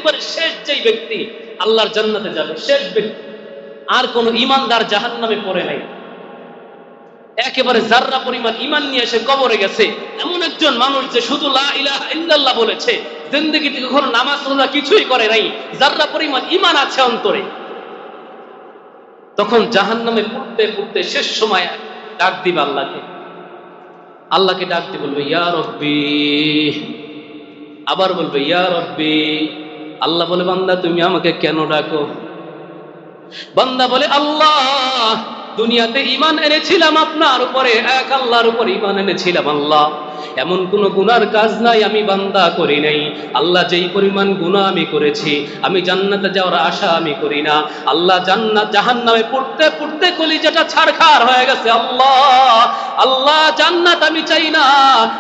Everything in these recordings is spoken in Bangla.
একেবারে শেষ যেই ব্যক্তি আল্লাহর জান্নাতে যাবে, শেষ ব্যক্তি, আর কোন ঈমানদার জাহান্নামে পড়ে নাই। একেবারে জাররা পরিমাণ ঈমান নিয়ে এসে কবরে গেছে এমন একজন মানুষ যে শুধু লা ইলাহা ইল্লাল্লাহ বলেছে, জিন্দেগিতে কখনো নামাজ রোজা কিছুই করে নাই, জাররা পরিমাণ ঈমান আছে অন্তরে। তখন জাহান্নামে পড়তে পড়তে শেষ সময় ডাক দিবে আল্লাহকে, আল্লাহকে ডাক দিয়ে বলবে ইয়া রব্বি, আবার বলবে ইয়া রব্বি। আল্লাহ বলে বান্দা তুমি আমাকে কেন ডাকো? বান্দা বলে আল্লাহ দুনিয়াতে ঈমান এনেছিলাম আপনার উপরে, এক আল্লাহর উপর ঈমান এনেছিলাম আল্লাহ, এমন কোন গুনার কাজ নাই আমি বান্দা করি নাই আল্লাহ, যেই পরিমাণ গুনাহ আমি করেছি, আমি জান্নাতে যাওয়ার আশা আমি করি না আল্লাহ, জান্নাত জাহান্নামে পড়তে পড়তে কলিজাটা ছাড়খাড় হয়ে গেছে আল্লাহ, আল্লাহ জান্নাত আমি চাই না,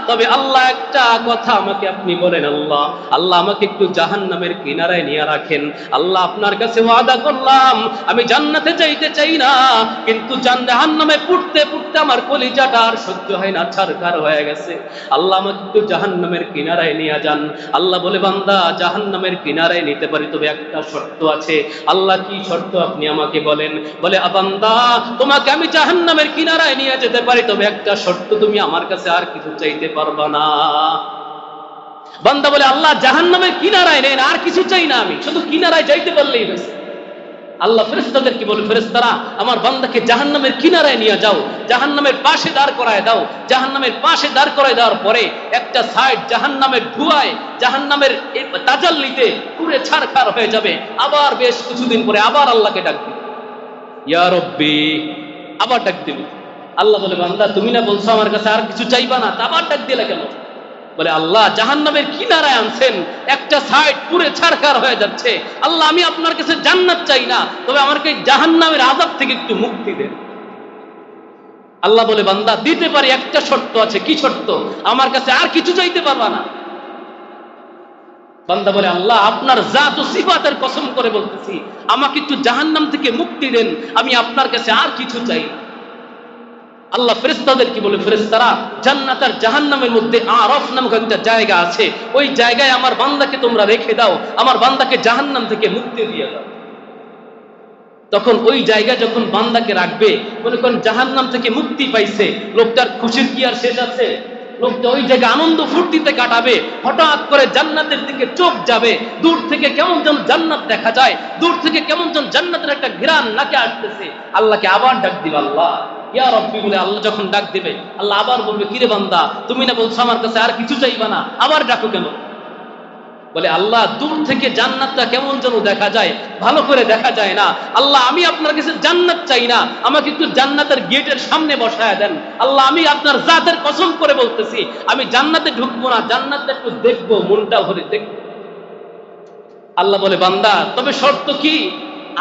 তবে আল্লাহ একটা কথা আমাকে আপনি বলেন আল্লাহ, আল্লাহ আমাকে একটু জাহান্নামের কিনারায় নিয়ে রাখেন আল্লাহ, আপনার কাছে ওয়াদা করলাম আমি জান্নাতে যাইতে চাই না, কিন্তু জাহান্নামে পড়তে পড়তে আমার কলিজাটা আর সহ্য হয় না, ছাড়খাড় হয়ে গেছে আল্লাহ, আমাকে একটু জাহান্নামের কিনারায় নিয়ে যান। আল্লাহ বলে বান্দা জাহান্নামের কিনারায় নিতে পারি, তবে একটা শর্ত আছে। আল্লাহ কি শর্ত আপনি আমাকে বলেন? বলে বান্দা তোমাকে আমি জাহান্নামের কিনারায় নিয়ে যেতে পারি, তবে একটা শর্ত, তুমি আমার কাছে আর কিছু চাইতে পারবা না। বান্দা বলে আল্লাহ জাহান্নামের কিনারায় নেন, আর কিছু চাই না, আমি শুধু কিনারায় যাইতে পারলেই বেশ। আল্লাহ ফেরেশতাদেরকে বলে ফেরেশতারা আমার বান্দাকে জাহান্নামের কিনারায় নিয়ে যাও, জাহান্নামের পাশে দাঁড় করায় দাও, জাহান্নামের পাশে দাঁড় করায় দেওয়ার পরে একটা সাইড জাহান্নামের ধোঁয়ায়, জাহান্নামের তাজাল্লিতে পুরো ছারখার হয়ে যাবে। আবার বেশ কিছুদিন পরে আবার আল্লাহকে ডাক দিবে ইয়া রব্বি, আবার ডাক দিবে। আল্লাহ বলে বান্দা তুমি না বলছো আমার কাছে আর কিছু চাইবা না, আবার ডাক দিলে কেন? বলে আল্লাহ জাহান্নামের কিনারায় আনছেন, একটা সাইড পুরো ছারখার হয়ে যাচ্ছে আল্লাহ, আমি আপনার কাছে জান্নাত চাই না, তবে আমাকে জাহান্নামের আযাব থেকে একটু মুক্তি দেন। আল্লাহ বলে বান্দা দিতে পারি, একটা শর্ত আছে। কি শর্ত? আমার কাছে আর কিছু চাইতে পারবা না। বান্দা বলে আল্লাহ আপনার জাত ও সিফাতের কসম করে বলতেছি আমাকে একটু জাহান্নাম থেকে মুক্তি দেন, আমি আপনার কাছে আর কিছু চাই না। আল্লাহ ফেরেশতাদের কি বলে, ফেরেশতারা জান্নাত আর জাহান্নামের মধ্যে আরফ নামক একটা জায়গা আছে, ওই জায়গায় আমার বান্দাকে তোমরা রেখে দাও, আমার বান্দাকে জাহান্নাম থেকে মুক্তি দিয়ে দাও। তখন ওই জায়গায় যখন বান্দাকে রাখবে, মনে করেন জাহান্নাম থেকে মুক্তি পাইছে, লোকটার খুশির কি আর শেষ আছে? লোকটা ওই জায়গায় আনন্দ ফুর্তিতে কাটাবে, হঠাৎ করে জান্নাতের দিকে চোখ যাবে, দূর থেকে কেমন যেন জান্নাত দেখা যায়, দূর থেকে কেমন যেন জান্নাতের একটা ঘ্রাণ নাকে আসতেছে। আল্লাহকে আবার ডাক দিবে আল্লাহ ইয়া রব্বি বলে। আল্লাহ যখন ডাক দিবে আল্লাহ আবার বলবে কিরে বান্দা তুমি না বলছো আমার কাছে আর কিছু চাইবা না, আবার ডাকো কেন? বলে আল্লাহ দূর থেকে জান্নাতটা কেমন যেন দেখা যায়, ভালো করে দেখা যায় না আল্লাহ, আমি আপনার কাছে জান্নাত চাই না, আমাকে একটু জান্নাতের গেটের সামনে বসায় দেন আল্লাহ, আমি আপনার জাতের কসম করে বলতেছি আমি জান্নাতে ঢুকবো না, জান্নাতটা একটু দেখবো, মনটা ভরে দেখবো। আল্লাহ বলে বান্দা তবে শর্ত কি?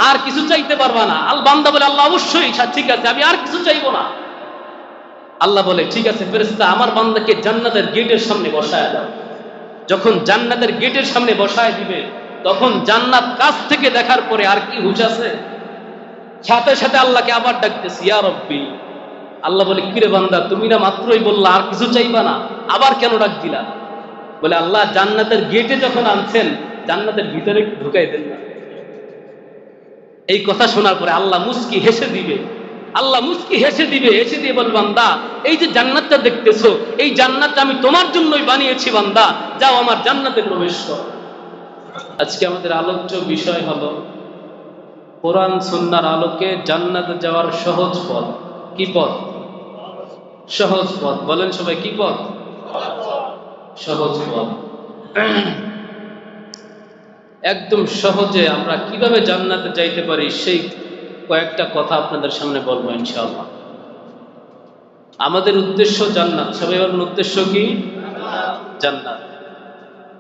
আর কিছু চাইতে পারবা না? বান্দা বলে আল্লাহ অবশ্যই ঠিক আছে, আমি আর কিছু চাইবো না। আল্লাহ বলে ঠিক আছে ফেরেশতা আমার বান্দাকে জান্নাতের গেটের সামনে বসায় দাও। যখন জান্নাতের গেটের সামনে বসায় দিবে তখন জান্নাত কাছ থেকে দেখার পরে আর কি হুঁশ আছে? সাথে সাথে আল্লাহকে আবার ডাকতেছি ইয়া রব্বি। আল্লাহ বলে কিরে বান্দা তুমি না মাত্রই বললা আর কিছু চাইবা না, আবার কেন ডাক দিলা? বলে আল্লাহ জান্নাতের গেটে যখন আনছেন জান্নাতের ভিতরে ঢুকাই দেন না। এই কথা শোনার পরে আল্লাহ মুস্কি হেসে দিবে, আল্লাহ মুস্কি হেসে দিবে, হেসে দিয়ে বল বান্দা এই যে জান্নাতটা দেখতেছো এই জান্নাতটা আমি তোমার জন্যই বানিয়েছি বান্দা, যাও আমার জান্নাতে প্রবেশ করো। আজকে আমাদের আলোচ্য বিষয় হলো কোরআন সুন্নাহর আলোকে জান্নাতে যাওয়ার সহজ পথ। কি পথ? সহজ পথ। বলেন সবাই কি পথ? সহজ পথ। একদম সহজে আমরা কিভাবে জান্নাতে যাইতে পারি সেই কয়েকটা কথা আপনাদের সামনে বলবো ইনশাআল্লাহ। আমাদের উদ্দেশ্য জান্নাত। সবাই বলেন উদ্দেশ্য কি? জান্নাত।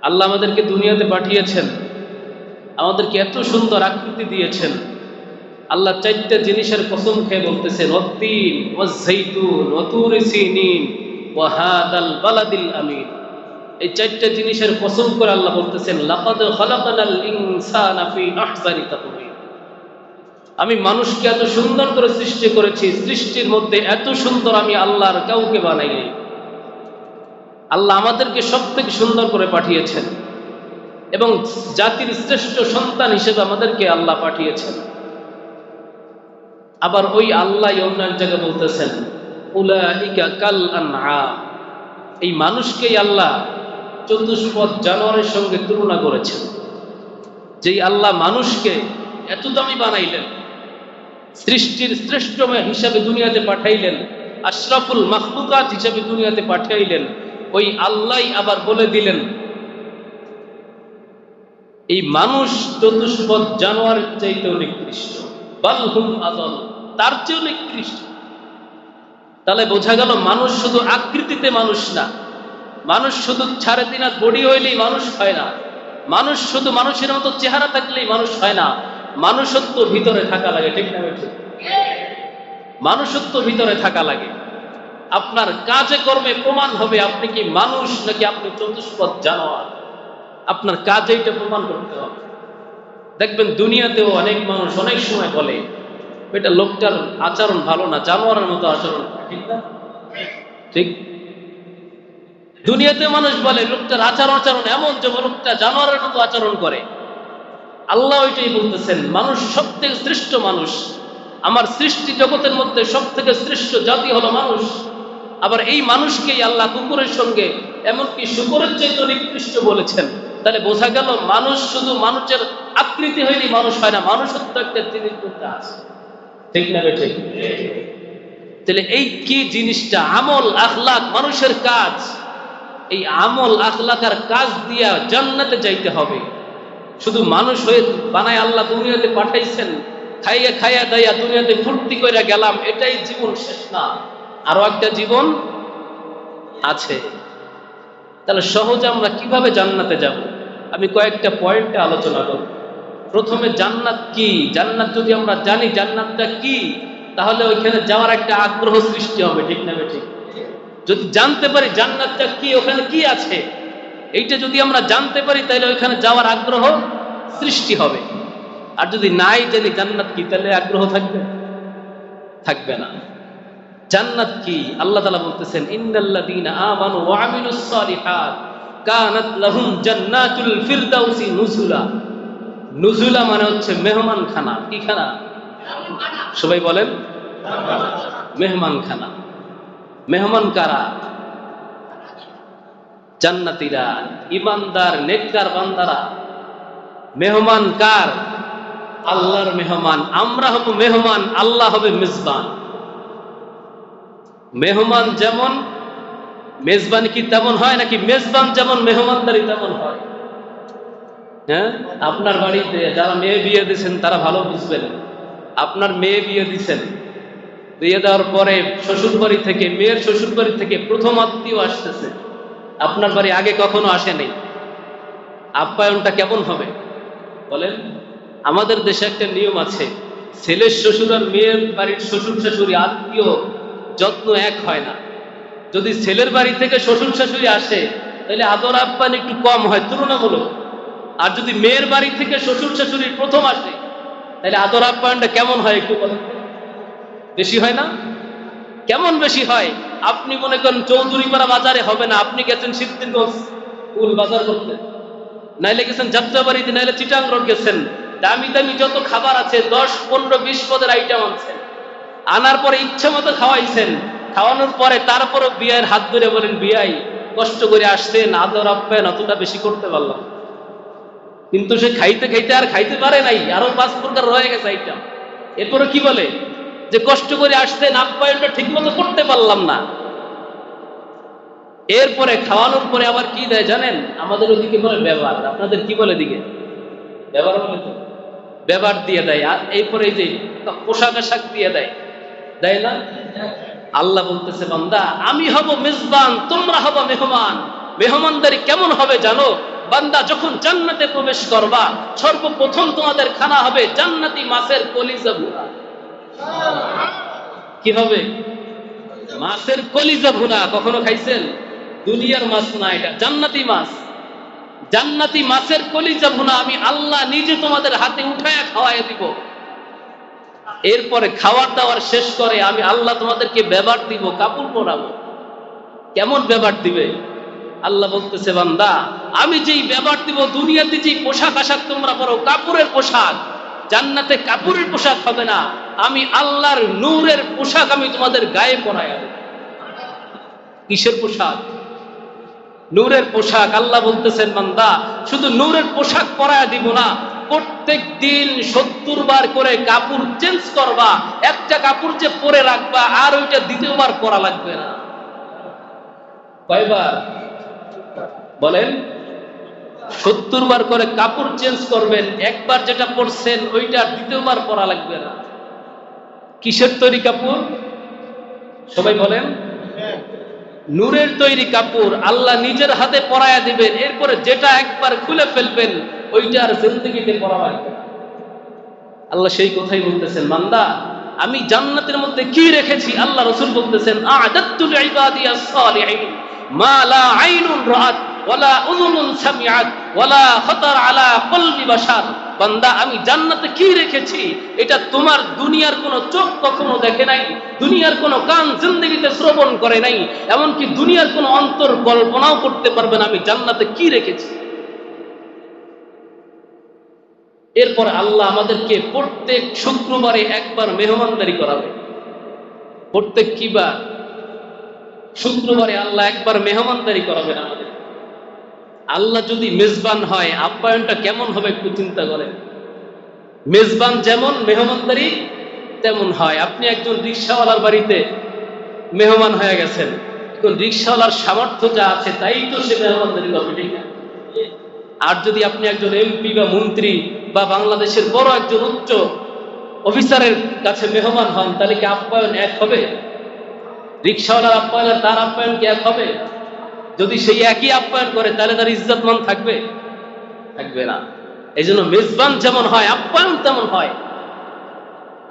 আল্লাহ আমাদেরকে দুনিয়াতে পাঠিয়েছেন, আমাদেরকে এত সুন্দর আকৃতি দিয়েছেন। আল্লাহ চারটা জিনিসের কসম খেয়ে বলতেছেন ওয়াত-তিন ওয়াজ-যাইতুন ওয়া তুরি সিনিন ওয়া হাদাল বালাদিল আমিন। এই চারটা জিনিসের কসম করে আল্লাহ বলতেছেন লাকাদ খালাকানাল ইনসানা ফি আহসানি তাকওয়িম। আমি মানুষকে এত সুন্দর করে সৃষ্টি করেছি, সৃষ্টির মধ্যে এত সুন্দর আমি আল্লাহর কাউকে বানাই নাই। আল্লাহ আমাদেরকে সবথেকে সুন্দর করে পাঠিয়েছেন। এবং জাতির শ্রেষ্ঠ সন্তান হিসেবে আমাদেরকে আল্লাহ পাঠিয়েছেন। আবার ওই আল্লাহ অন্য এক জায়গায় বলতেছেন, উলাইকা কাল আনআম, এই মানুষকেই আল্লাহ চতুষ্পদ জানোয়ারের সঙ্গে তুলনা করেছেন। যেই আল্লাহ মানুষকে এত দামি বানাইলেন, সৃষ্টির শ্রেষ্ঠ হিসাবে দুনিয়াতে পাঠাইলেন, আশরাফুল মাখলুকাত হিসাবে দুনিয়াতে পাঠাইলেন, ওই আল্লাহ আবার বলে দিলেন এই মানুষ চতুষ্পদ জানোয়ারের চাইতেও নিকৃষ্ট, বাল হুম আদল, তার চেয়েও নিকৃষ্ট। তাহলে বোঝা গেল মানুষ শুধু আকৃতিতে মানুষ না, মানুষ শুধু 3.5 হাত বডি হইলেই মানুষ হয় না, মানুষ শুধু মানুষের মতো চেহারা থাকলেই মানুষ হয় না, মানুষত্ব ভিতরে থাকা লাগে। ঠিক না? ঠিক। মানুষত্ব ভিতরে থাকা লাগে। আপনার কাজে কর্মে প্রমাণ হবে আপনি কি মানুষ নাকি আপনি চতুষ্পদ জানোয়ার। আপনার কাজে এটা প্রমাণ করতে হবে। দেখবেন দুনিয়াতেও অনেক মানুষ অনেক সময় বলে এটা লোকটার আচরণ ভালো না, জানোয়ারের মতো আচরণ। ঠিক না? ঠিক। দুনিয়াতে মানুষ বলে লোকটার আচরণ এমন যে লোকটা জানোয়ারের মতো আচরণ করে। আল্লাহ ওইটাই বলতেছেন, মানুষ সব থেকে শ্রেষ্ঠ মানুষ, আমার সৃষ্টি জগতের মধ্যে সব থেকে শ্রেষ্ঠ জাতি হলো মানুষ। আবার এই মানুষকেই আল্লাহ কুকুরের সঙ্গে এমনকি শুকরের চাইতে নিকৃষ্ট বলেছেন। তাহলে বোঝা গেল মানুষ শুধু মানুষের আকৃতি হয়নি মানুষ হয় না, মানুষত্ব একটা জিনিস করতে আছে। ঠিক না? ঠিক। তাহলে এই কি জিনিসটা আমল আখলাক, মানুষের কাজ, এই আমল আখলাক আর কাজ দিয়া জান্নাতে যাইতে হবে। শুধু মানুষ হয়ে বানায় আল্লাহ দুনিয়াতে পাঠাইছেন, খাইয়া খাইয়া দাইয়া দুনিয়াতে ফুর্তি করে গেলাম, এটাই জীবন শেষ না, আরো একটা জীবন আছে। তাহলে সহজে আমরা কিভাবে জান্নাতে যাব? আমি কয়েকটা পয়েন্টে আলোচনা করব। প্রথমে জান্নাত কি, জান্নাত যদি আমরা জানি জান্নাতটা কি, তাহলে ওইখানে যাওয়ার একটা আগ্রহ সৃষ্টি হবে। ঠিক না? ঠিক। যদি জানতে পারি জান্নাতটা কি, ওখানে কি আছে, এইটা যদি আমরা জানতে পারি তাহলে ওইখানে যাওয়ার আগ্রহ সৃষ্টি হবে। আর যদি নাই জানি জান্নাত কি, তাহলে আগ্রহ থাকবে না। জান্নাত কি? আল্লাহ তাআলা বলতেছেন, ইন্নাল্লাযীনা আমানু ওয়া আমিলুস সালিহাত কানাত লাহুম জান্নাতুল ফিরদাউসি নুজুলা। নুজুলা মানে হচ্ছে মেহমানখানা। কি খানা? সবাই বলেন মেহমানখানা। মেহমান কারা? জান্নাতীরা, ইমানদার নেককার বান্দারা। মেহমান কার? আল্লাহর মেহমান। আমরা হব মেহমান, আল্লাহ হবে মেজবান। মেহমান যেমন মেজবানি কি তেমন হয় নাকি মেজবান যেমন মেহমানদারি তেমন হয়? হ্যাঁ, আপনার বাড়িতে যারা মেয়ে বিয়ে দিয়েছেন তারা ভালো বুঝবেন। আপনার মেয়ে বিয়ে দিচ্ছেন, বিয়ে দেওয়ার পরে শ্বশুর বাড়ি থেকে, মেয়ের শ্বশুর বাড়ি থেকে প্রথম আত্মীয় আসতেছে আপনার বাড়ি, আগে কখনো আসেনি। আপ্যায়নটা কেমন হবে বলেন? আমাদের দেশে একটা নিয়ম আছে, ছেলের শ্বশুর আর মেয়ের বাড়ির শ্বশুর শাশুড়ি আত্মীয় যত্ন এক হয় না। যদি ছেলের বাড়ি থেকে শ্বশুর শাশুড়ি আসে তাহলে আদর আপ্যায়ন একটু কম হয় তুলনামূলক। আর যদি মেয়ের বাড়ি থেকে শ্বশুর শাশুড়ি প্রথম আসে তাহলে আদর আপ্যায়নটা কেমন হয় একটু বলেন? বেশি হয় না? কেমন বেশি হয়? আপনি মনে করেন চৌধুরীপাড়া বাজারে হবে না, আপনি গেছেন সিদ্ধিরগঞ্জ ফুল বাজার করতে, নাইলে গেছেন যাত্রাবাড়িতে, নাইলে চিটাং রোড গেছেন, দামি দামি যত খাবার আছে 10, 15, 20 পদের আইটেম আনছেন, আনার পরে ইচ্ছা মতো খাওয়াইছেন। খাওয়ানোর পরে তারপরও বিয়ের হাত ধরে বলেন, বিয়াই কষ্ট করে আসছেন, আদর আপ্যায়ন অতটা বেশি করতে পারলাম। কিন্তু সে খাইতে খাইতে আর খাইতে পারে নাই, আরো 5 প্রকার রয়ে গেছে আইটেম। এরপরে কি বলে যে কষ্ট করে আসছেন, আপ্যায়নটা ঠিক মতো করতে পারলাম না। এরপরে খাওয়ানোর পরে আবার কি দেয় জানেন? আমাদের ওদিকে বলে ব্যবহার, আপনাদের কি বলে দিকে? ব্যবহার বলে তো, ব্যবহার দিয়ে দেয়। আর এরপরে এই যে পোশাক আশাক দিয়ে দেয়, দেয় না? আল্লাহ বলতেছে, বান্দা আমি হব মেজবান, তোমরা হব মেহমান। মেহমানদারি কেমন হবে জানো? বান্দা যখন জান্নাতে প্রবেশ করবা, সর্বপ্রথম তোমাদের খানা হবে জান্নাতি মাছের কলিজা ভুনা। কি হবে? মাছের কলিজা ভুনা। কখনো খাইছেন? দুনিয়ার মাছ না, এটা জান্নাতি মাছ। জান্নাতি মাছের কলিজা ভুনা আমি আল্লাহ নিজে তোমাদের হাতে উঠায় খাওয়াই দিব। এরপরে খাওয়ার দাওয়ার শেষ করে আমি আল্লাহ তোমাদেরকে ব্যবহার দিব, কাপড় পরাবো। কেমন ব্যবহার দিবে? আল্লাহ বলতেছে, বান্দা আমি যেই ব্যবহার দিব, দুনিয়াতে যেই পোশাক আশাক তোমরা পরো, কাপড়ের পোশাক, জান্নাতে কাপড়ের পোশাক হবে না, আমি আল্লাহর নূরের পোশাক আমি তোমাদের গায়ে পরায় দেব। কিসের পোশাক? নূরের পোশাক। আল্লাহ বলতেছেন, বান্দা শুধু নূরের পোশাক পরায় দিব না, প্রত্যেক দিন 70 বার করে কাপড় চেঞ্জ করবা। একটা কাপড় যে পরে রাখবা আর ওইটা দ্বিতীয়বার পরা লাগবে না। কয়বার বলেন? 70 বার করে কাপড় চেঞ্জ করবেন, একবার যেটা পরছেন ওইটা দ্বিতীয়বার পরা লাগবে না। কিসের তৈরি কাপড়? সবাই বলেন। নূরের তৈরি কাপড় আল্লাহ নিজের হাতে পরায়া দিবেন, এরপরে যেটা একবার খুলে ফেলবেন ওইটা আর জিন্দেগিতে পরা লাগবে না। আল্লাহ সেই কথাই বলতেছেন, বান্দা আমি জান্নাতের মধ্যে কি রেখেছি। আল্লাহ রাসূল বলতেছেন, আ'দাতু লিইবাদিয়াস সালিহিন মা লা আইনুন রাআত ওয়ালা উযুনুন সামিআত ওয়ালা খাতার আলা কলবি বাশার। বান্দা আমি জান্নাতে কি রেখেছি এটা তোমার দুনিয়ার কোনো চোখ কখনো দেখে নাই, দুনিয়ার কোনো কান জিন্দেগিতে শ্রবণ করে নাই, এমনকি দুনিয়ার কোনো অন্তর কল্পনাও করতে পারবে না আমি জান্নাতে কি রেখেছি। এরপর আল্লাহ আমাদেরকে প্রত্যেক শুক্রবারে একবার মেহমানদারি করাবে। প্রত্যেক কিবার? শুক্রবারে আল্লাহ একবার মেহমানদারি করাবেন আমাদের। আল্লাহ যদি মেজবান হয়, আপ্যায়নটা কেমন হবে একটু চিন্তা করেন। মেজবান যেমন, মেহমানদারি তেমন হয়। আপনি একজন রিকশাওয়ালার বাড়িতে মেহমান হয়ে গেছেন, এখন রিকশাওয়ালার সামর্থ্য যা আছে তাই তো সে মেহমানদারি করবে, ঠিক না? আর যদি আপনি একজন এমপি বা মন্ত্রী বা বাংলাদেশের বড় একজন উচ্চ অফিসারের কাছে মেহমান হন, তাহলে কি আপ্যায়ন এক হবে? রিকশাওয়ালার আপ্যায়ন আর তার আপ্যায়ন কি এক হবে? যদি সেই একই আপ্যায়ন করে তাহলে তার ইজ্জতমান থাকবে? থাকবে না। এই জন্য মেজবান যেমন হয় আপ্যায়ন তেমন হয়।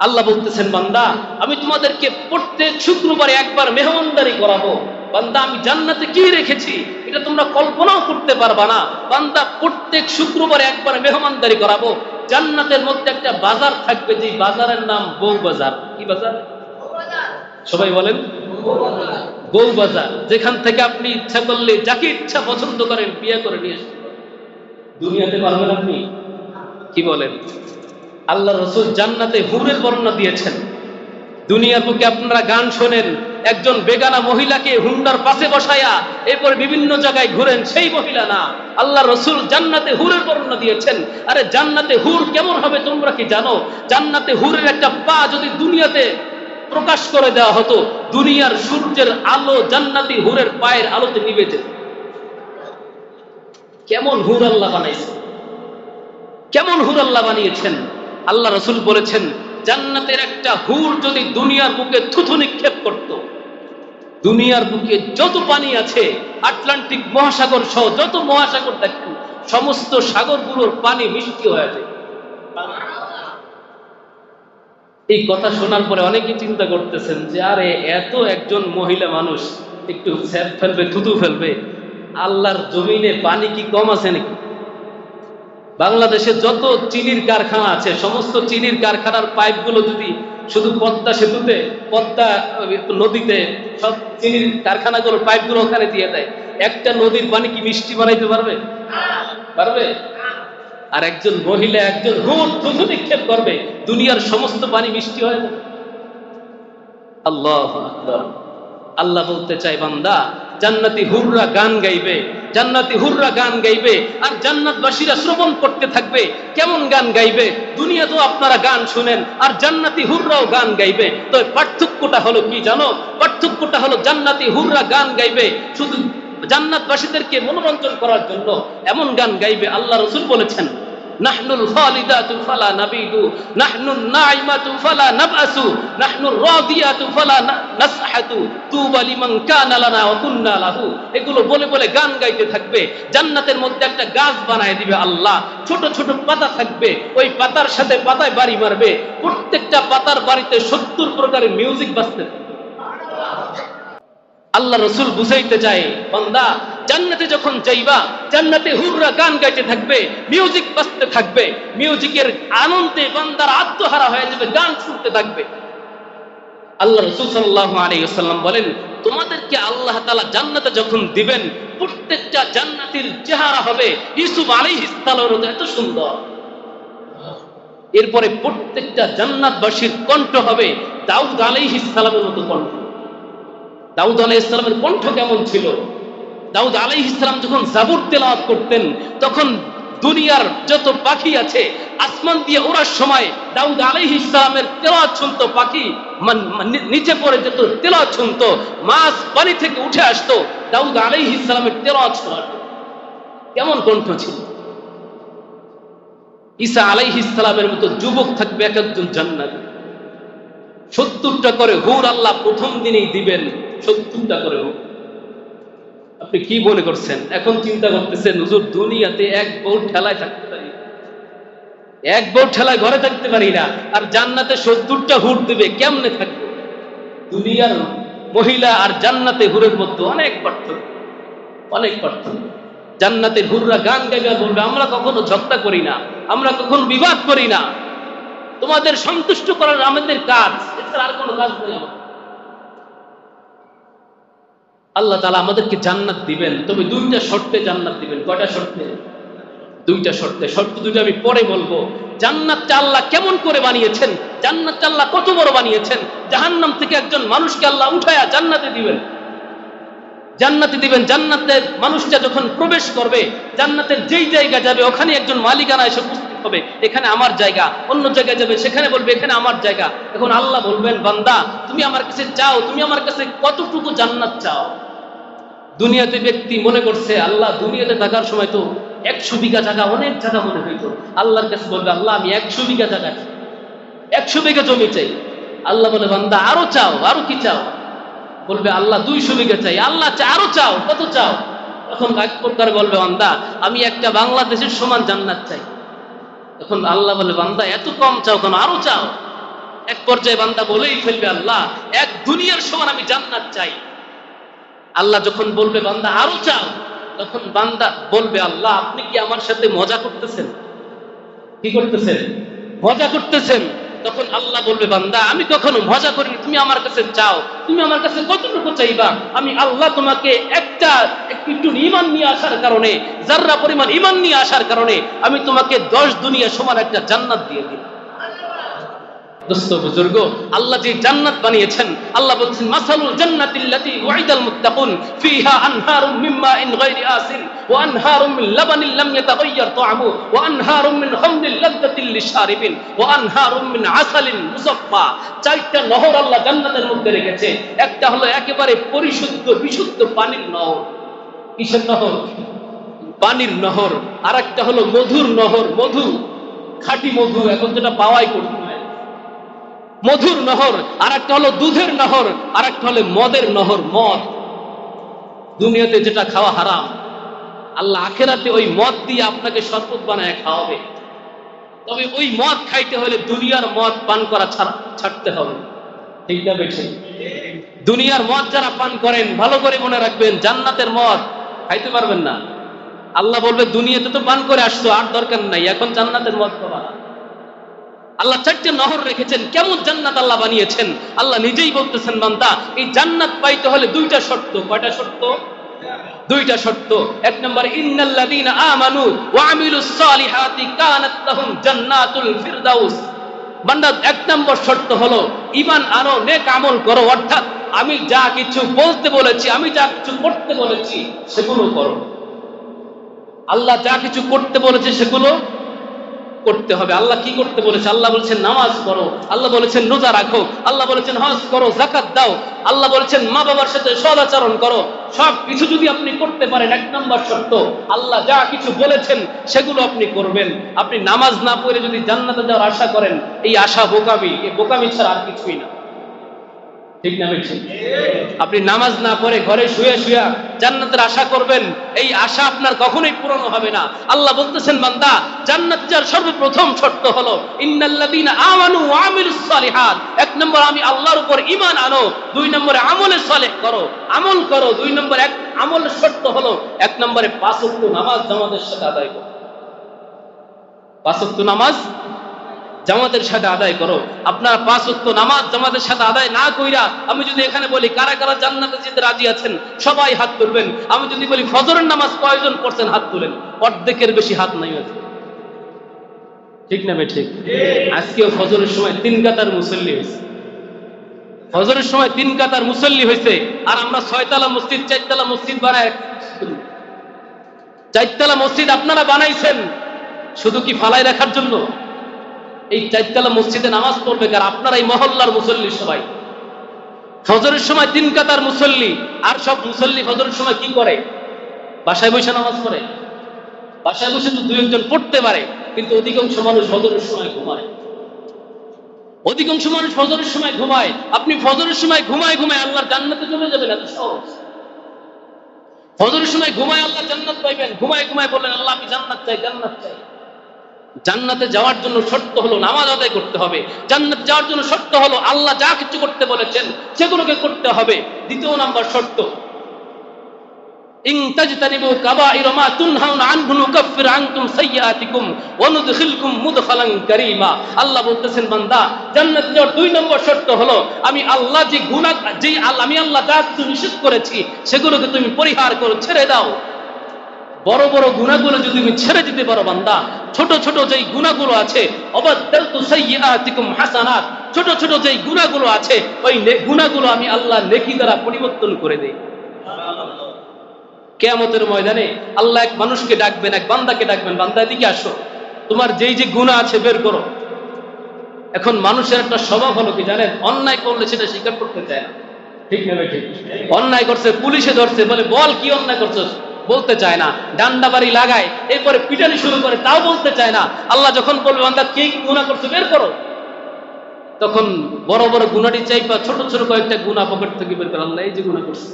আল্লাহ বলতেছেন, বান্দা আমি তোমাদেরকে প্রত্যেক শুক্রবারে একবার মেহমানদারি করাবো। বান্দা আমি জান্নাতে কি রেখেছি এটা তোমরা কল্পনাও করতে পারবা না। বান্দা প্রত্যেক শুক্রবারে একবার মেহমানদারি করাবো। জান্নাতের মধ্যে একটা বাজার থাকবে, যে বাজারের নাম বউ বাজার। কি বাজার? সবাই বলেন। বউ বাজার, যেখান থেকে আপনি ইচ্ছা করলে যাকে ইচ্ছা পছন্দ করেন বিয়ে করে নিয়ে আসতে পারেন। দুনিয়াতে পারবেন আপনি? কি বলেন? আল্লাহ রাসূল জান্নাতে হুরের বর্ণনা দিয়েছেন। দুনিয়ার বুকে আপনারা গান শোনেন, একজন বেগানা মহিলাকে হুন্ডার পাশে বসায়া এরপর বিভিন্ন জায়গায় ঘুরেন, সেই মহিলা না। আল্লাহ রাসূল জান্নাতে হুরের বর্ণনা দিয়েছেন। আরে জান্নাতে হুর কেমন হবে তোমরা কি জানো? জান্নাতে হুরের একটা পা যদি দুনিয়াতে প্রকাশ করে দেওয়া হতো, দুনিয়ার সূর্যের আলো জান্নাতি হুরের পায়ের আলোতে নিভে যেত। কেমন হুর আল্লাহ বানাইছেন, কেমন হুর আল্লাহ বানিয়েছেন। আল্লাহ রাসূল বলেছেন, জান্নাতের একটা হুর যদি দুনিয়ার বুকে থুথু নিক্ষেপ করত, দুনিয়ার বুকে যত পানি আছে, আটলান্টিক মহাসাগর সহ যত মহাসাগর দেখেন, সমস্ত সাগরগুলোর পানি মিষ্টি হয়ে যায়। এই কথা শোনার পরে অনেকে চিন্তা করতেছেন যে আরে এত একজন মহিলা মানুষ একটু স্যাপ ফেলবে, থুতু ফেলবে, আল্লাহর জমিনে পানি কি কম আছে নাকি? বাংলাদেশে যত চিনির কারখানা আছে, সমস্ত চিনির কারখানার পাইপগুলো যদি শুধু পদ্মা সেতুতে, পদ্মা নদীতে সব চিনির কারখানাগুলোর পাইপগুলো ওখানে দিয়ে দেয়, একটা নদীর পানি কি মিষ্টি বানাইতে পারবে? পারবে? আর একজন মহিলা একজন হুর থুতু নিক্ষেপ করবে, দুনিয়ার সমস্ত পানি মিষ্টি হয়ে যাবে। আল্লাহু আকবার। আল্লাহ বলতে চাই, বান্দা জান্নাতি হুররা গান গাইবে, জান্নাতি হুররা গান গাইবে, আর জান্নাতবাসীরা শ্রবণ করতে থাকবে। কেমন গান গাইবে? দুনিয়া তো আপনারা গান শুনেন, আর জান্নাতি হুররাও গান গাইবে। তো পার্থক্যটা হলো কি জানো? পার্থক্যটা হলো জান্নাতি হুররা গান গাইবে শুধু জান্নাতবাসীদেরকে মনোরঞ্জন করার জন্য, এমন গান গাইবে। আল্লাহ রাসূল বলেছেন, নাহনুল খালিদাতু ফালা নাবিদু, নাহনুন নাইমাতু ফালা নাবআসু, নাহনুর রাদিয়াতু ফালা নাসহাতু, তুবা লিমান কানা লানা ওয়া কুন্না লাহু। এগুলো বলে বলে গান গাইতে থাকবে। জান্নাতের মধ্যে একটা গাছ বানায় দিবে আল্লাহ, ছোট ছোট পাতা থাকবে, ওই পাতার সাথে পাতায় বাড়ি মারবে, প্রত্যেকটা পাতার বাড়িতে 70 প্রকারের মিউজিক বাজতে থাকবে। আল্লাহ রাসূল বুঝাইতে চায়, বান্দা জান্নাতে যখন যাইবা, জান্নাতে হুররা গান গাইতে থাকবে, মিউজিক বাজতে থাকবে, মিউজিকের আনন্দে বান্দার আত্মহারা হয়ে যাবে, গান শুনতে থাকবে। আল্লাহ রাসূল সাল্লাল্লাহু আলাইহি ওয়াসাল্লাম বলেন, তোমাদেরকে আল্লাহ তাআলা জান্নাতে যখন দিবেন, প্রত্যেকটা জান্নাতীর চেহারা হবে ইউসুফ আলাইহিস সালামের মতো এত সুন্দর। এরপরে প্রত্যেকটা জান্নাতবাসীর কণ্ঠ হবে দাউদ আলাইহিস সালামের মতো কণ্ঠ। দাউদ আলাইহিস সালামের কণ্ঠ কেমন ছিল? দাউদ আলাইহিস সালাম যখন জাবুর তেলাওয়াত করতেন, তখন দুনিয়ার যত পাখি আছে আসমান দিয়ে ওড়ার সময় দাউদ আলাইহিস সালামের তেলাওয়াত শুনতো, পাখি নিচে পড়ে যেত, তেলাওয়াত শুনতো, মাছ পানি থেকে উঠে আসতো দাউদ আলাইহিস সালামের তেলাওয়াত শোনার। কেমন কণ্ঠ ছিল! ঈসা আলাইহিস সালামের মতো যুবক থাকবে এক একজন জান্নাতে। 70টা করে হুর আল্লাহ প্রথম দিনেই দিবেন, 70টা করে হুর। আপনি কি মনে করছেন? এখন চিন্তা করতেছেন হুজুর দুনিয়াতে এক বউ ঠেলায় থাকতে পারি, এক বউ ঠেলায় ঘরে থাকতে পারি না, আর জান্নাতে 70টা হুর দিবে, কেমনে থাকবো? দুনিয়ার মহিলা আর জান্নাতে হুরের মধ্যে অনেক পার্থক্য, অনেক পার্থক্য। জান্নাতের হুররা গান গাইবে আর বলবে আমরা কখনো ঝগড়া করি না, আমরা কখনো বিবাদ করি না, তোমাদের সন্তুষ্ট করার আমাদের কাজ, এছাড়া আর কোনো কাজ নেই আমাদের। আল্লাহ তাআলা আমাদেরকে জান্নাত দিবেন, তবে 2টা শর্তে জান্নাত দিবেন। কয়টা শর্তে? 2টা শর্তে। শর্ত 2টা আমি পরে বলবো। জান্নাতটা আল্লাহ কেমন করে বানিয়েছেন, জান্নাতটা আল্লাহ কত বড় বানিয়েছেন, জাহান্নাম থেকে একজন মানুষকে আল্লাহ উঠায়া জান্নাতে দিবেন, জান্নাতে দিবেন। জান্নাতের মানুষটা যখন প্রবেশ করবে, জান্নাতের যেই জায়গা যাবে ওখানে একজন মালিকানা এসে উপস্থিত হবে, এখানে আমার জায়গা। অন্য জায়গায় যাবে, সেখানে বলবে এখানে আমার জায়গা। এখন আল্লাহ বলবেন বান্দা তুমি আমার কাছে চাও, তুমি আমার কাছে কতটুকু জান্নাত চাও? দুনিয়াতে ব্যক্তি মনে করছে আল্লাহ দুনিয়াতে থাকার সময় তো 100 বিঘা জায়গা অনেক জায়গা মনে হইতো। আল্লাহর কাছে বলবে আল্লাহ আমি 100 বিঘা জায়গা চাই, 100 বিঘা জমি চাই। আল্লাহ বলে বান্দা আরো চাও, আরো কি চাও? বলবে আল্লাহ 200 বিঘা চাই। আল্লাহ আরো চাও, কত চাও? তখন এক প্রকার বলবে বান্দা আমি একটা বাংলাদেশের সমান জান্নাত চাই। তখন আল্লাহ বলে বান্দা এত কম চাও কেন, আরো চাও। এক পর্যায়ে বান্দা বলেই ফেলবে আল্লাহ এক দুনিয়ার সমান আমি জান্নাত চাই। আল্লাহ যখন বলবে বান্দা আরো চাও, তখন বান্দা বলবে আল্লাহ আপনি কি আমার সাথে মজা করতেছেন? কি করতেছেন? মজা করতেছেন। তখন আল্লাহ বলবে বান্দা আমি কখনো মজা করিনি, তুমি আমার কাছে চাও, তুমি আমার কাছে কতটুকু চাইবা? আমি আল্লাহ তোমাকে একটু ঈমান নিয়ে আসার কারণে, যাররা পরিমাণ ঈমান নিয়ে আসার কারণে আমি তোমাকে 10 দুনিয়া সমান একটা জান্নাত দিয়ে দিই। দোস্ত বুজুর্গ, আল্লাহ যে জান্নাত বানিয়েছেন, আল্লাহ বলছেন মাসালুল জান্নাতিল্লাতী ওয়াইদাল মুত্তাকুন ফিহা আনহারুম মিন মাইন গায়রি আসিন ওয়া আনহারুম মিন লাবানিন লাম ইয়াতাগায়্যার তা'আমুহু ওয়া আনহারুম মিন খামরিন লাযযাতিল লিশারিবিন ওয়া আনহারুম মিন আসালিন মুসাফফা। 4টা নহর আল্লাহ জান্নাতের মধ্যে রেখেছে। একটা হলো একেবারে পরিশুদ্ধ বিশুদ্ধ পানির নহর। কিসের নহর? পানির নহর। আরেকটা হলো মধুর নহর, মধু, খাঁটি মধু, এখন যেটা পাওয়াই করতে হয়, মধুর নহর। আর একটা হলো দুধের নহর, আর একটা হলো মদের নহর, মদ। দুনিয়াতে যেটা খাওয়া হারাম, আল্লাহ আখেরাতে ওই মদ দিয়ে আপনাকে শরবত বানায় খাওয়াবে। তবে ওই মদ খাইতে হলে দুনিয়ার মদ পান করা ছাড়তে হবে। ঠিক না বেঠে? দুনিয়ার মদ যারা পান করেন ভালো করে মনে রাখবেন জান্নাতের মদ খাইতে পারবেন না। আল্লাহ বলবে দুনিয়াতে তো পান করে আসছো, আর দরকার নাই, এখন জান্নাতের মদ খাবা। আল্লাহ 4টে নহর রেখেছেন। কেমন জান্নাত আল্লাহ বানিয়েছেন, আল্লাহ নিজেই বলতেছেন বান্দা এই জান্নাত পাইতে হলে 2টা শর্ত। কয়টা শর্ত? 2টা শর্ত। 1 নম্বর ইন্নাল্লাযীনা আমানু ওয়া আমিলুস সালিহাতি কানাত লাহুম জান্নাতুল ফিরদাউস। বান্দা 1 নম্বর শর্ত হলো ঈমান আনো, নেক আমল করো, অর্থাৎ আমি যা কিছু বলতে বলেছি, আমি যা কিছু করতে বলেছি সেগুলো করো। আল্লাহ যা কিছু করতে বলেছে সেগুলো করতে হবে। আল্লাহ কি করতে বলেছে? আল্লাহ বলেছেন নামাজ পড়ো, আল্লাহ বলেছেন রোজা রাখো, আল্লাহ বলেছেন হজ করো, যাকাত দাও, আল্লাহ বলেছেন মা বাবার সাথে সদাচরণ করো। সব কিছু যদি আপনি করতে পারেন, 1 নম্বর শর্ত আল্লাহ যা কিছু বলেছেন সেগুলো আপনি করবেন। আপনি নামাজ না পড়ে যদি জান্নাতে যাওয়ার আশা করেন, এই আশা বোকামি, এই বোকামি ছাড়া আর কিছুই না। ঠিক না বেশি? আপনি নামাজ না পড়ে ঘরে শুয়ে শুয়ে জান্নাতের আশা করবেন, এই আশা আপনার কখনোই পূরণ হবে না। আল্লাহ বলতেছেন বান্দা জান্নাত যার সর্বপ্রথম শর্ত হলো ইন্নাল্লাযীনা আমানু ওয়া আমিলুস সালিহাত। 1 নম্বর আমি আল্লাহর উপর ঈমান আনো, 2 নম্বরে আমলে সালেহ করো, আমল করো। 2 নম্বর আমলের শর্ত হলো 1 নম্বরে 5 ওয়াক্ত নামাজ জামাতের সাথে আদায় করো। 5 ওয়াক্ত নামাজ জামাতের সাথে আদায় করো। আপনারা 5 ওয়াক্ত নামাজ জামাতের সাথে আদায় না কইরা আমি যদি এখানে বলি কারা কারা জান্নাতে যেতে রাজি আছেন, সবাই হাত তুলবেন। আমি যদি বলি ফজরের নামাজ কয়জন পড়ছেন, হাত তুলেন। অর্ধেকের বেশি হাত নাই আছে। ঠিক না ভাই? ঠিক। আজকেও ফজরের সময় 3 কাতার মুসল্লি হয়েছে। ফজরের সময় 3 কাতার মুসল্লি হয়েছে, আর আমরা 6 তলা মসজিদ 4 তলা মসজিদ বানায়। 4 তলা মসজিদ আপনারা বানাইছেন শুধু কি ফালাই রাখার জন্য? এই 4 তলা মসজিদে নামাজ পড়বে কার? আপনারা এই মহল্লার মুসল্লি সবাই। ফজরের সময় 3 কাতার মুসল্লি, আর সব মুসল্লি ফজরের সময় কি করে? বাসায় বসে নামাজ পড়ে। বাসায় বসে তো 2-1 জন পড়তে পারে, কিন্তু অধিকাংশ মানুষ ফজরের সময় ঘুমায়। অধিকাংশ মানুষ ফজরের সময় ঘুমায়। আপনি ফজরের সময় ঘুমায় আল্লাহর জান্নাতে চলে যাবেন, এত সহজ। ফজরের সময় ঘুমায় আল্লাহ জান্নাত পাইবেন। ঘুমায় বলেন আল্লাহ আমি জান্নাত চাই, জান্নাত চাই। জান্নাতে যাওয়ার জন্য শর্ত হলো নামাজ আদায় করতে হবে। জান্নাত যাওয়ার জন্য শর্ত হলো আল্লাহ যা কিছু করতে বলেছেন সেগুলোকে করতে হবে। দ্বিতীয় নাম্বার শর্ত, ইন তাজতানিবু কাবাইরা মা তুনহাউনা আনহু নুকাফির আনকুম সাইয়্যাতিকুম ওয়া নুদখিলকুম মুদখালান কারীমা। আল্লাহ বলতেছেন বান্দা, জান্নাত যাওয়ার 2 নম্বর শর্ত হলো আমি আল্লাহ আমি আল্লাহ যা কিছু নিষেধ করেছি সেগুলোকে তুমি পরিহার করো, ছেড়ে দাও। বড় বড় গুনাহগুলো যদি তুমি ছেড়ে দিতে পারো বান্দা, ছোট ছোট যেই গুনাহগুলো আছে, অবাদদালতু সাইয়্যাতিকুম হাসানাত, ছোট ছোট যেই গুনাহগুলো আছে ওই গুনাহগুলো আমি আল্লাহ নেকি দ্বারা পরিবর্তন করে দেই। কিয়ামতের ময়দানে আল্লাহ এক মানুষকে ডাকবেন, এক বান্দাকে ডাকবেন, বান্দা এদিকে আসো, তোমার যেই যে গুনাহ আছে বের করো। এখন মানুষের একটা স্বভাব হলো কি জানেন? অন্যায় করলে সেটা স্বীকার করতে চায় না। ঠিক না ভাই? ঠিক। অন্যায় করছে, পুলিশে ধরছে, বলে বল কি অন্যায় করছস, বলতে চায় না। ডান্ডা বাড়ি লাগায়, এরপরে পিটানি শুরু করে, তাও বলতে চায় না। আল্লাহ যখন বলবে বান্দা কি গুনাহ করছে বের করো, তখন বড় বড় গুনাহটি চাইবা ছোট ছোট কয়েকটা গুনাহ পকেট থেকে বের করে আল্লাহ এই যে গুনাহ করছে।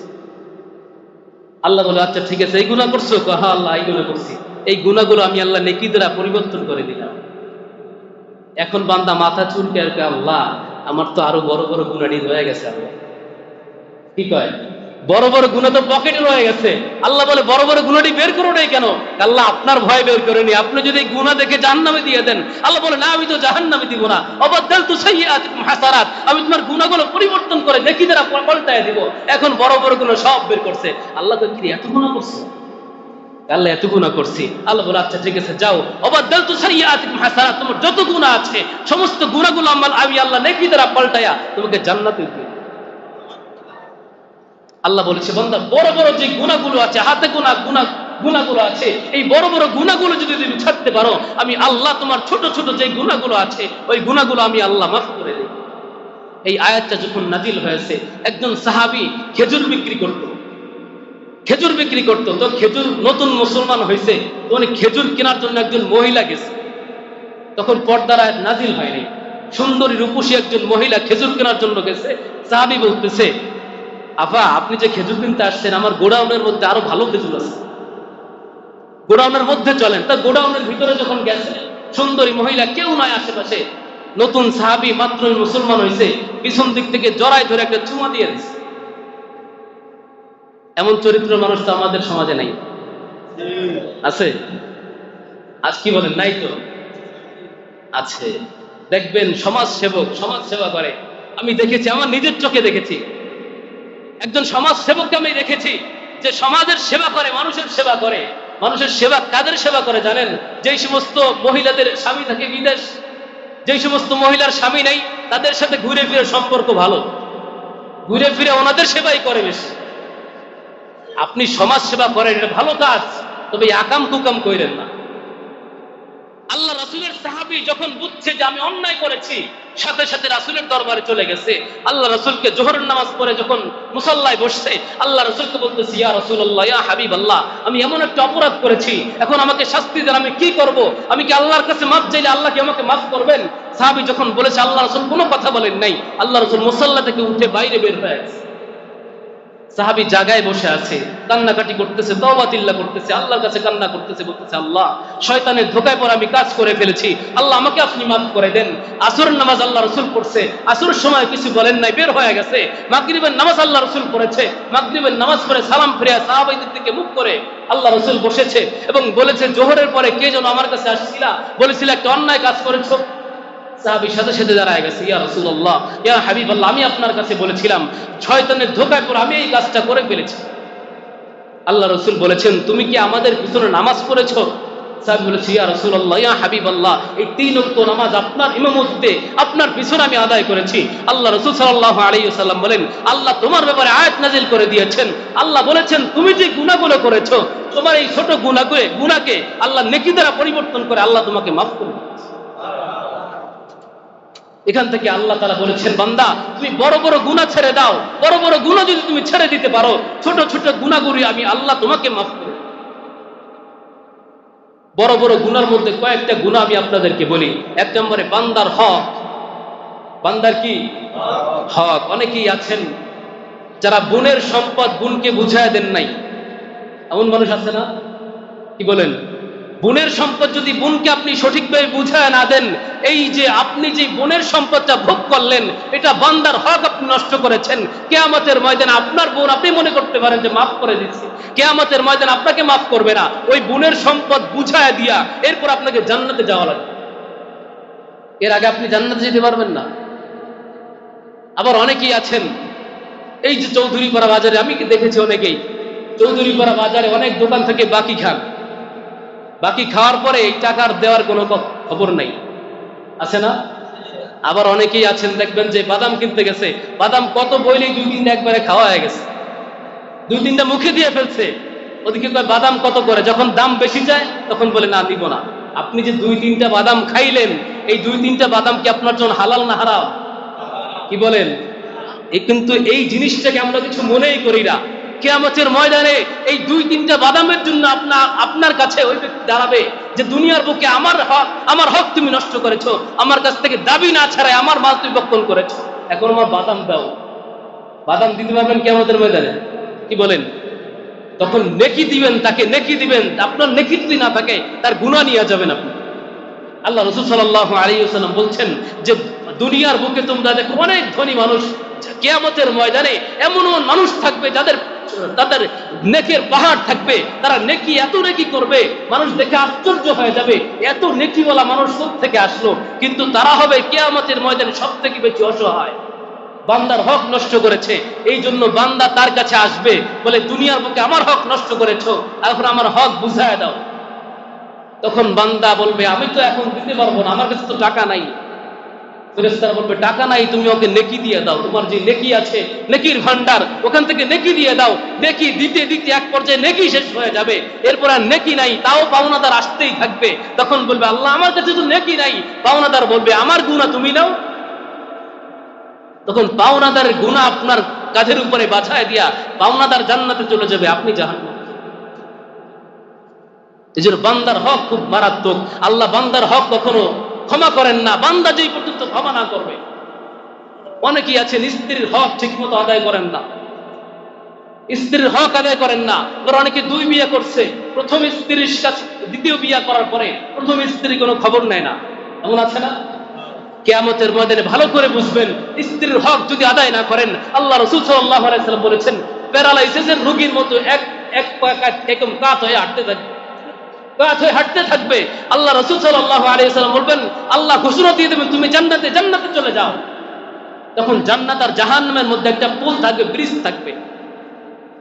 আল্লাহ বলে আচ্ছা ঠিক আছে, এই গুনাহ করছো? হ্যাঁ আল্লাহ এই গুনাহ করছি। এই গুনাহগুলো আমি আল্লাহ নেকি দ্বারা পরিবর্তন করে দিলাম। এখন বান্দা মাথা চুলকে আর আল্লাহ আমার তো আরো বড় বড় গুনাহটি রয়ে গেছে। আল্লাহ কি কয়? বড় বড় গুনাহ তো পকেটে রয়ে গেছে। আল্লাহ বলে বড় বড় গুনাহটি বের করো নাই কেন? আল্লাহ আপনার ভয় বের করেনি, আপনি যদি গুনাহ দেখে জাহান্নামে দিয়ে দেন। আল্লাহ বলে না আমি তো জাহান্নামে দিব না, অবাদদালতু সাইয়্যাতিকুম হাসানাত, আমি তোমার গুনাহগুলো পরিবর্তন করে নেকি দ্বারা পাল্টায় দিব। এখন বড় বড় গুনাহ সব বের করছে। আল্লাহ তো কি এত গুনাহ করছে? আল্লাহ এত গুনাহ করছি। আল্লাহ বলে আচ্ছা ঠিক আছে যাও, অবাদদালতু সাইয়্যাতিকুম হাসানাত, তোমার যত গুনাহ আছে সমস্ত গুনাহগুলো আমি আল্লাহ নেকি দ্বারা পাল্টায়া তোমাকে জান্নাতে দিব। আল্লাহ বলেছে বান্দা বড় বড় যে গুনাহগুলো আছে, হাতে গুনাহগুলো আছে, এই বড় বড় গুনাহগুলো যদি তুমি ছাড়তে পারো, আমি আল্লাহ তোমার ছোট ছোট যে গুনাহগুলো আছে ওই গুনাহগুলো আমি আল্লাহ মাফ করে দেই। এই আয়াতটা যখন নাজিল হয়েছে, একজন সাহাবী খেজুর বিক্রি করত। তো খেজুর নতুন মুসলমান হয়েছে, তো উনি খেজুর কেনার জন্য একজন মহিলা গেছে। তখন পর্দার আয়াত নাজিল হয়নি। সুন্দরী রূপসী একজন মহিলা খেজুর কেনার জন্য গেছে। সাহাবী বলতেছে আফা আপনি যে খেজুর কিনতে আসছেন, আমার গোডাউনের মধ্যে আরো ভালো খেজুর আছে, গোডাউনের মধ্যে চলেন। তা গোডাউনের ভিতরে যখন গেছে, সুন্দরী মহিলা, কেউ নয় আশেপাশে, নতুন সাহাবী মাত্রই মুসলমান হয়েছে, পিছন দিক থেকে জড়ায় ধরে একটা চুমা দিয়ে দিচ্ছে। এমন চরিত্র মানুষ তো আমাদের সমাজে নাই, আছে? আজ কি বলেন নাই তো? আছে। দেখবেন সমাজ সেবা করে। আমি দেখেছি, আমার নিজের চোখে দেখেছি, একজন সমাজ সেবককে আমি দেখেছি যে সমাজের সেবা করে, মানুষের সেবা করে। মানুষের সেবা কাদের সেবা করে জানেন? যেই সমস্ত মহিলাদের স্বামী থাকে বিদেশ, যেই সমস্ত মহিলার স্বামী নেই, তাদের সাথে ঘুরে ফিরে সম্পর্ক ভালো, ঘুরে ফিরে ওনাদের সেবাই করে বেশি। আপনি সমাজ সেবা করেন, এটা ভালো কাজ, তবে আকাম কুকাম কইরেন না। আল্লাহ রাসূলের সাহাবী যখন বুঝছে যে আমি অন্যায় করেছি, সাথে সাথে রাসূলের দরবারে চলে গেছে। আল্লাহ রাসূলকে জোহরের নামাজ পড়ে যখন মুসাল্লায় বসছে, আল্লাহ রাসূলকে বলতেছে ইয়া রাসূলুল্লাহ, ইয়া হাবিবাল্লাহ, আমি এমন একটা অপরাধ করেছি, এখন আমাকে শাস্তি দেন, আমি কি করব? আমি কি আল্লাহর কাছে মাফ চাইলে আল্লাহ কি আমাকে মাফ করবেন? সাহাবী যখন বলেছে, আল্লাহ রাসূল কোনো কথা বলেন নাই। আল্লাহ রাসূল মুসাল্লা থেকে উঠে বাইরে বের হয়ে গেছে। সাহাবী জায়গায় বসে আছে, কান্নাকাটি করতেছে, তওবাতিল্লাহ করতেছে, আল্লাহর কাছে কান্না করতেছে, বলতেছে আল্লাহ শয়তানের ধোঁকায় পড়ে আমি কাজ করে ফেলেছি, আল্লাহ আমাকে আপনি মাফ করে দেন। আসরের নামাজ আল্লাহ রাসূল পড়ছে, আসরের সময় কিছু বলেন নাই, বের হয়ে গেছে। মাগরিবের নামাজ আল্লাহ রাসূল পড়েছে, মাগরিবের নামাজ পড়ে সালাম ফিরিয়ে সাহাবাদের দিকে মুখ করে আল্লাহ রাসূল বসেছে এবং বলেছে জোহরের পরে কে যেন আমার কাছে আসছিলা, বলেছিল একটা অন্যায় কাজ করেছো। সাহাবীর সাথে সাথে দাঁড়ায় গেছে, ইয়া রাসূলুল্লাহ, ইয়া হাবিবাল্লাহ, আমি আপনার কাছে বলেছিলাম শয়তানের ধোঁকায় পড়ে আমি এই কাজটা করে ফেলেছি। আল্লাহ রসুল বলেছেন, তুমি কি আমাদের পিছনে নামাজ পড়েছো? সাহাবী বলেছে, ইয়া রাসূলুল্লাহ, ইয়া হাবিবাল্লাহ, এই 3 ওয়াক্ত নামাজ আপনার ইমামতিতে আপনার পিছনে আমি আদায় করেছি। আল্লাহ রাসূল সাল্লাল্লাহু আলাইহি ওয়াসাল্লাম বলেন, আল্লাহ তোমার ব্যাপারে আয়াত নাযিল করে দিয়েছেন। আল্লাহ বলেছেন, তুমি যে গুনাহগুলো করেছো, তোমার এই ছোট গুনাহকে আল্লাহ নেকি দ্বারা পরিবর্তন করে আল্লাহ তোমাকে মাফ করে দিয়েছে। এখান থেকে আল্লাহ তাআলা বলেছেন, বান্দা তুমি বড় বড় গুনাহ ছেড়ে দাও, বড় বড় গুনাহ যদি তুমি ছেড়ে দিতে পারো, ছোট ছোট গুনাহগুলি আমি আল্লাহ তোমাকে মাফ করে দেব। বড় বড় গুনার মধ্যে কয়েকটা গুনাহ আমি আপনাদেরকে বলি। 1 নম্বরে বান্দার হক। বান্দার কি হক? অনেকেই আছেন যারা বোনের সম্পদ বোনকে বুঝায় দেন নাই। এমন মানুষ আছে না? কি বলেন? বোনের সম্পদ যদি বোনকে আপনি সঠিকভাবে বুঝায় না দেন, এই যে আপনি যে বোনের সম্পদটা ভোগ করলেন, এটা বান্দার হক আপনি নষ্ট করেছেন। কিয়ামতের ময়দানে আপনার বোন আপনি মনে করতে পারেন যে মাফ করে দিচ্ছি, কিয়ামতের ময়দানে আপনাকে মাফ করবে না। ওই বোনের সম্পদ বুঝায় দিয়া এরপর আপনাকে জান্নাতে যাওয়া লাগবে। এর আগে আপনি জান্নাতে যেতে পারবেন না। আবার অনেকেই আছেন, এই যে চৌধুরীপাড়া বাজারে আমি দেখেছি অনেকেই চৌধুরীপাড়া বাজারে অনেক দোকান থেকে বাকি খান। বাকি খাওয়ার পরে এই টাকার দেওয়ার কোনো খবর নাই, আছে না? আবার অনেকেই আছেন দেখবেন যে বাদাম কিনতে গেছে, বাদাম কত বইলেই 2-3টা একবারে খাওয়া হয়ে গেছে, 2-3টা মুখে দিয়ে ফেলছে। ওদিকে কয় বাদাম কত করে, যখন দাম বেশি যায় তখন বলে না দিব না। আপনি যে 2-3টা বাদাম খাইলেন, এই 2-3টা বাদাম কি আপনার জন্য হালাল না হারাম? কি বলেন? কিন্তু এই জিনিসটাকে আমরা কিছু মনেই করি না। কিয়ামতের ময়দানে এই 2-3টা বাদামের জন্য আপনার কাছে ওই ব্যক্তি দাঁড়াবে যে দুনিয়ার বুকে আমার হক তুমি নষ্ট করেছো, আমার কাছ থেকে দাবি না ছাড়াই আমার মাল তুমি বক্ষণ করেছো, এখন আমার বাদাম দাও। বাদাম দিতে পারবেন কিয়ামতের ময়দানে? কি বলেন? তখন নেকি দিবেন, তাকে নেকি দিবেন। আপনার নেকি যদি না থাকে তার গুনাহ নিয়ে যাবেন আপনি। আল্লাহ রাসূল সাল্লাল্লাহু আলাইহি ওয়াসাল্লাম বলছেন যে দুনিয়ার বুকে তোমরা দেখো অনেক ধনী মানুষ, কিয়ামতের ময়দানে এমন মানুষ থাকবে তাদের নেকের পাহাড় থাকবে, তারা নেকি এত নেকি করবে মানুষ দেখে আশ্চর্য হয়ে যাবে, এত নেকিওয়ালা মানুষ কোথা থেকে আসলো। কিন্তু তারা হবে কিয়ামতের ময়দানে সবথেকে বেশি অসহায়। বান্দার হক নষ্ট করেছে, এই জন্য বান্দা তার কাছে আসবে, বলে দুনিয়ার বুকে আমার হক নষ্ট করেছো, এখন আমার হক বুঝায় দাও। তখন বান্দা বলবে আমি তো এখন দিতে পারবো না, আমার কাছে তো টাকা নাই। ফেরেশতারা বলবে টাকা নাই, তুমি ওকে নেকি দিয়ে দাও, তোমার যে নেকি আছে নেকির ভান্ডার, ওখান থেকে নেকি দিয়ে দাও। নেকি দিতে দিতে এক পর্যায়ে নেকি শেষ হয়ে যাবে, এরপর আর নেকি নাই, তাও পাওনাদার আসতেই থাকবে। তখন বলবে আল্লাহ আমার কাছে তো নেকি নাই। পাওনাদার বলবে আমার গুনাহ তুমি নাও। তখন পাওনাদারের গুনাহ আপনার কাঁধের উপরে বাছায় দিয়া পাওনাদার জান্নাতে চলে যাবে, আপনি জাহান্নামে। এই জন্য বান্দার হক খুব মারাত্মক। আল্লাহ বান্দার হক কখনো ক্ষমা করেন না, বান্দা যেই পর্যন্ত ক্ষমা না করবে। অনেকেই আছেন স্ত্রীর হক ঠিক মতো আদায় করেন না, স্ত্রীর হক আদায় করেন না। অনেকে 2 বিয়ে করছে, প্রথম স্ত্রীর কাছে দ্বিতীয় বিয়ে করার পরে প্রথম স্ত্রী কোনো খবর নেয় না, এমন আছে না? কিয়ামতের ময়দানে ভালো করে বুঝবেন, স্ত্রীর হক যদি আদায় না করেন, আল্লাহ রাসূল সাল্লাল্লাহু আলাইহি ওয়াসাল্লাম বলেছেন প্যারালাইসিসের রোগীর মতো এক একদম কাত হয়ে হাঁটতে থাকবে। আল্লাহ রাসূল সাল্লাল্লাহু আলাইহি ওয়াসাল্লাম বলবেন, আল্লাহ ঘোষণা দিয়ে দেবেন তুমি জান্নাতে চলে যাও। তখন জান্নাত আর জাহান্নামের মধ্যে একটা পুল থাকবে, ব্রিজ থাকবে।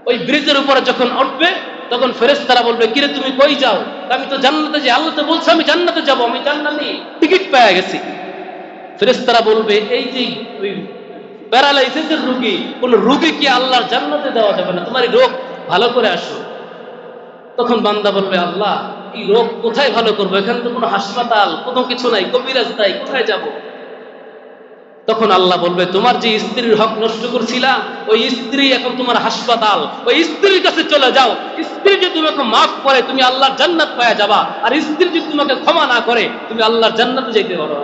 ওই ব্রিজের উপরে যখন উঠবে তখন ফেরেশতারা বলবে কিরে তুমি কই যাও? আমি তো জান্নাতে যাই, আল্লাহ তো বলছে আমি জান্নাতে যাব, আমি জান্নাতে টিকিট পেয়ে গেছি। ফেরেশতারা বলবে এই যে ওই প্যারালাইসিসের রোগী, কোন রোগীকে আল্লাহর জান্নাতে দেওয়া যাবে না, তোমার এই রোগ ভালো করে আসো। তখন বান্দা বলবে আল্লাহ এই রোগ কোথায় ভালো করবো, এখানে তো কোনো হাসপাতাল কোনো কিছু নাই, কবিরাজ নাই, কোথায় যাব? তখন আল্লাহ বলবে তোমার যে স্ত্রীর হক নষ্ট করছিলা ওই স্ত্রী এখন তোমার হাসপাতাল, ওই স্ত্রীর কাছে চলে যাও। স্ত্রী যদি তোমাকে মাফ করে তুমি আল্লাহর জান্নাত পাওয়া যাবা, আর স্ত্রী যদি তোমাকে ক্ষমা না করে তুমি আল্লাহর জান্নাতে যেতে পারো।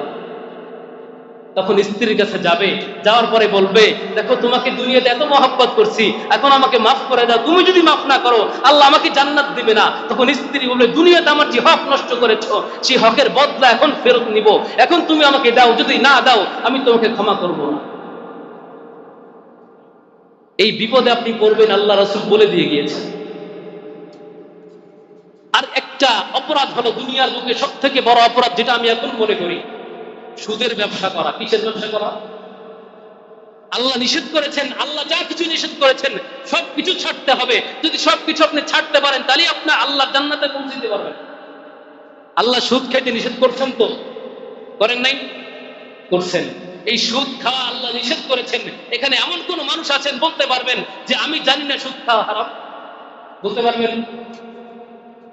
তখন স্ত্রীর কাছে যাবে, যাওয়ার পরে বলবে দেখো তোমাকে দুনিয়াতে এত মহব্বত করছি, এখন আমাকে মাফ করে দাও, তুমি যদি মাফ না করো আল্লাহ আমাকে জান্নাত দিবে না। তখন স্ত্রী বলবে দুনিয়াতে আমার যে হক নষ্ট করেছো সেই হকের বদলা এখন ফেরত নিব, এখন তুমি আমাকে দাও, যদি না দাও আমি তোমাকে ক্ষমা করব না। এই বিপদে আপনি পড়বেন, আল্লাহ রাসূল বলে দিয়ে গিয়েছেন। আর একটা অপরাধ হলো দুনিয়ার বুকে সবথেকে বড় অপরাধ, যেটা আমি এখন মনে করি, সুদের ব্যবসা করা। কিসের ব্যবসা করা? আল্লাহ নিষেধ করেছেন, আল্লাহ যা কিছু নিষেধ করেছেন সবকিছু ছাড়তে হবে। যদি সবকিছু আপনি ছাড়তে পারেন তাহলে আপনি আল্লাহ জান্নাতে পৌঁছতে পারবেন। আল্লাহ সুদ খাইতে নিষেধ করছেন তো? করেন নাই? করছেন। এই সুদ খাওয়া আল্লাহ নিষেধ করেছেন। এখানে এমন কোন মানুষ আছেন বলতে পারবেন যে আমি জানি না সুদ খাওয়া হারাম? বলতে পারবেন?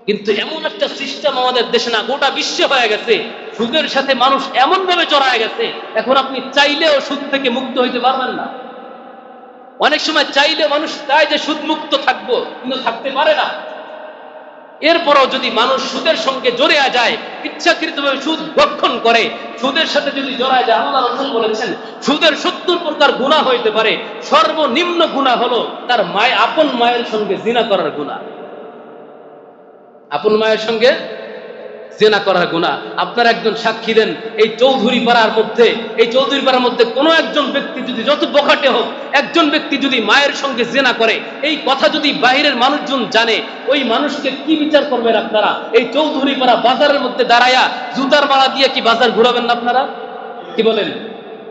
কিন্তু এমন একটা সিস্টেম আমাদের দেশে না গোটা বিশ্বে হয়ে গেছে, সুদের সাথে মানুষ এমন ভাবে জড়ায় গেছে, এখন আপনি চাইলেও সুদ থেকে মুক্ত হইতে পারবেন না। অনেক সময় চাইলে মানুষ চায় যে সুদ মুক্ত থাকবো, কিন্তু থাকতে পারে না। এরপরও যদি মানুষ সুদের সঙ্গে জড়িয়ে যায়, ইচ্ছাকৃতভাবে সুদ ভক্ষণ করে, সুদের সাথে যদি জড়ায় যায়, আল্লাহ রাসূল বলেছেন সুদের 70 প্রকার গুনাহ হইতে পারে। সর্বনিম্ন গুনাহ হলো তার আপন মায়ের সঙ্গে জিনা করার গুনাহ। আপন মায়ের সঙ্গে জিনা করার গুনাহ। আপনারা একজন সাক্ষী দেন, এই চৌধুরী পাড়ার মধ্যে কোনো একজন ব্যক্তি যদি, যত বখাটে হোক, একজন ব্যক্তি যদি মায়ের সঙ্গে জিনা করে, এই কথা যদি বাইরের মানুষজন জানে, ওই মানুষকে কি বিচার করবেন আপনারা? এই চৌধুরী পাড়া বাজারের মধ্যে দাঁড়ায়া জুতার মালা দিয়ে কি বাজার ঘুরাবেন না আপনারা? কি বলেন?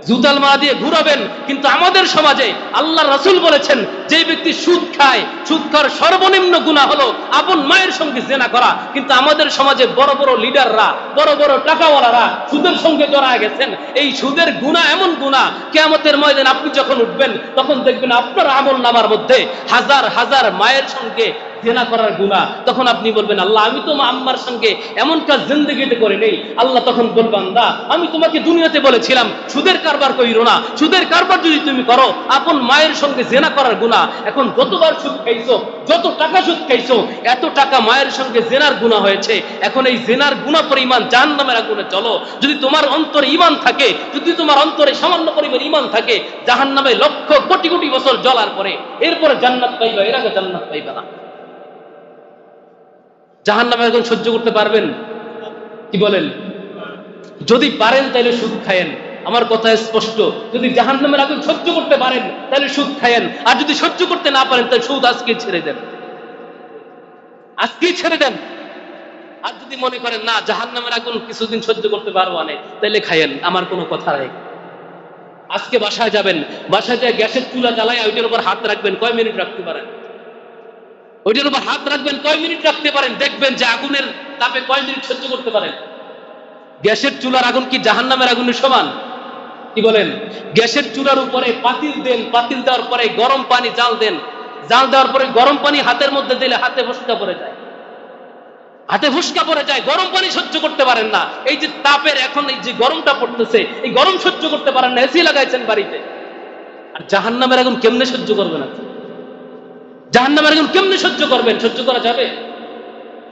জুতাল মালা দিয়ে ঘুরাবেন। কিন্তু আমাদের সমাজে আল্লাহ রাসূল বলেছেন যে ব্যক্তি সুদ খায়, সুদ খাওয়ার সর্বনিম্ন গুনাহ হলো আপন মায়ের সঙ্গে জিনা করা। কিন্তু আমাদের সমাজে বড় বড় লিডাররা, বড় বড় টাকাওয়ালারা সুদের সঙ্গে জড়ায় গেছেন। এই সুদের গুনাহ এমন গুনাহ, কিয়ামতের ময়দানে আপনি যখন উঠবেন তখন দেখবেন আপনার আমল নামার মধ্যে হাজার হাজার মায়ের সঙ্গে জিনা করার গুনাহ। তখন আপনি বলবেন আল্লাহ আমি তো আম্মার সঙ্গে এমন কাজ জিন্দেগিতে করি নেই। আল্লাহ তখন বলবেন না, আমি তোমাকে দুনিয়াতে বলেছিলাম সুদের কারবার কইরো না। সুদের কারবার যদি তুমি করো, আপন মায়ের সঙ্গে জিনা করার গুনাহ। এখন যতবার সুদ খাইছো, যত টাকা সুদ খাইছো, এত টাকা মায়ের সঙ্গে জিনার গুনাহ হয়েছে। এখন এই জিনার গুনাহ পরিমাণ জাহান্নামের আগুনে চলো। যদি তোমার অন্তরে ঈমান থাকে, যদি তোমার অন্তরে সামান্য পরিমাণ ঈমান থাকে, জাহান্নামে লক্ষ কোটি কোটি বছর জ্বলার পরে এরপরে জান্নাত পাইবা, এর আগে জান্নাত পাইবা না। জাহান্নামে এখন সহ্য করতে পারবেন? কি বলেন? যদি পারেন তাহলে সুদ খায়েন। আমার কথা স্পষ্ট, যদি জাহান্নামের আগুন সহ্য করতে পারেন তাহলে সুদ খায়েন। আর যদি সহ্য করতে না পারেন তাহলে সুদ আজকে ছেড়ে দেন, আজকেই ছেড়ে দেন। আর যদি মনে করেন না জাহান্নামের আগুন কিছুদিন সহ্য করতে পারবো না, তাহলে খায়েন। আমার কোনো কথা নাই। আজকে বাসায় যাবেন, বাসায় যায় গ্যাসের চুলা জ্বালায় ওইটার উপর হাত রাখবেন, কয় মিনিট রাখতে পারেন? ওইটার উপর হাত রাখবেন, কয় মিনিট রাখতে পারেন? দেখবেন যে আগুনের তাপে কয় মিনিট সহ্য করতে পারেন। গ্যাসের চুলার আগুন কি জাহান্নামের আগুনের সমান? কি বলেন? গ্যাসের চুলার উপরে পাতিল দেন, পাতিল দেওয়ার পরে গরম পানি জাল দেন, জাল দেওয়ার পরে গরম পানি হাতের মধ্যে দিলে হাতে ফুসকা পড়ে যায়, হাতে ফুসকা পড়ে যায়। গরম পানি সহ্য করতে পারেন না। এই যে তাপের এখন এই যে গরমটা পড়তেছে, এই গরম সহ্য করতে পারেন না, এসি লাগাইছেন বাড়িতে। আর জাহান্নামের আগুন কেমনে সহ্য করবেন? জাহান্নামের আগুন কেমনে সহ্য করবেন? সহ্য করা যাবে?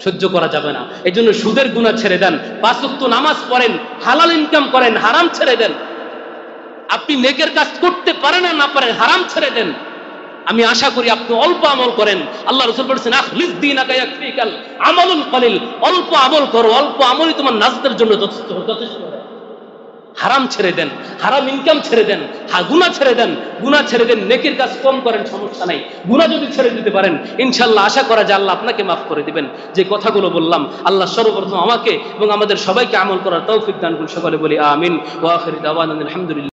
সহ্য করা যাবে না। এই জন্য সুদের গুনাহ ছেড়ে দেন, 5 ওয়াক্ত নামাজ পড়েন, হালাল ইনকাম করেন, হারাম ছেড়ে দেন। আপনি নেকের কাজ করতে পারেন আর না পারেন, হারাম ছেড়ে দেন। আমি আশা করি আপনি অল্প আমল করেন। আল্লাহ রাসূল বলেছেন আখলিস দীনাকা ইয়াকফিকাল আমালুল কলিল, অল্প আমল করো, অল্প আমলই তোমার নাজাতের জন্য যথেষ্ট। হারাম ছেড়ে দেন, হারাম ইনকাম ছেড়ে দেন, গুনাহ ছেড়ে দেন, গুনাহ ছেড়ে দেন। নেকির কাজ কম করেন, সমস্যা নাই। গুনাহ যদি ছেড়ে দিতে পারেন, ইনশাআল্লাহ আশা করা যায় আল্লাহ আপনাকে মাফ করে দিবেন। যে কথাগুলো বললাম, আল্লাহ সর্বপ্রথম আমাকে এবং আমাদের সবাইকে আমল করার তৌফিক দান করুন। সকলে বলি আমিন। ওয়া আখিরু দাওয়ানা আলহামদুলিল্লাহ।